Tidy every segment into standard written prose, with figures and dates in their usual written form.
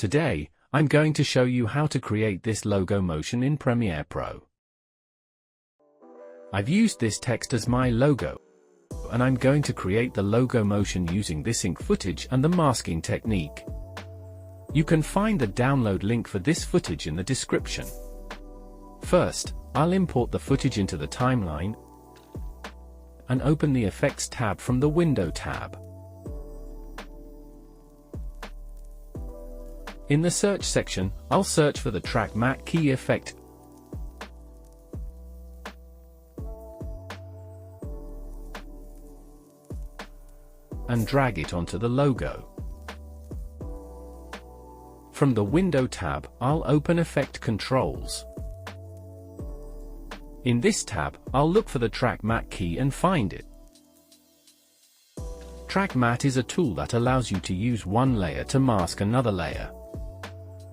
Today, I'm going to show you how to create this logo motion in Premiere Pro. I've used this text as my logo, and I'm going to create the logo motion using this ink footage and the masking technique. You can find the download link for this footage in the description. First, I'll import the footage into the timeline and open the Effects tab from the Window tab. In the search section, I'll search for the track matte key effect and drag it onto the logo. From the Window tab, I'll open Effect Controls. In this tab, I'll look for the track matte key and find it. Track matte is a tool that allows you to use one layer to mask another layer.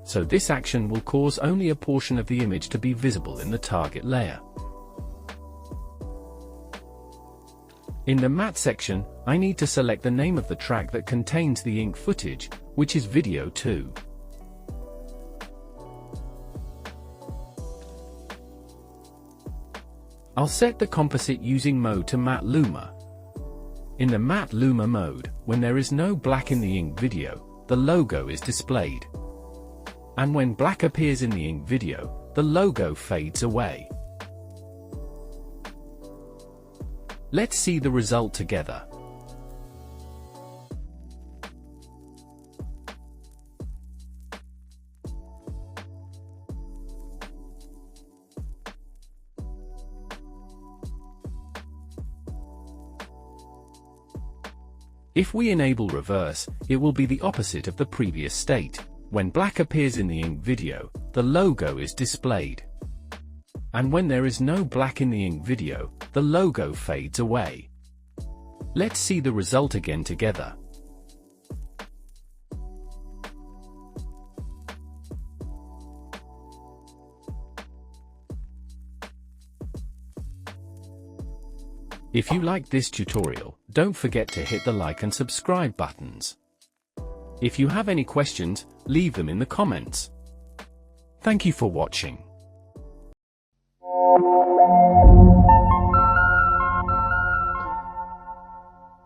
So this action will cause only a portion of the image to be visible in the target layer. In the matte section, I need to select the name of the track that contains the ink footage, which is Video 2. I'll set the composite using mode to Matte Luma. In the Matte Luma mode, when there is no black in the ink video, the logo is displayed. And when black appears in the ink video, the logo fades away. Let's see the result together. If we enable reverse, it will be the opposite of the previous state. When black appears in the ink video, the logo is displayed. And when there is no black in the ink video, the logo fades away. Let's see the result again together. If you liked this tutorial, don't forget to hit the like and subscribe buttons. If you have any questions, leave them in the comments. Thank you for watching.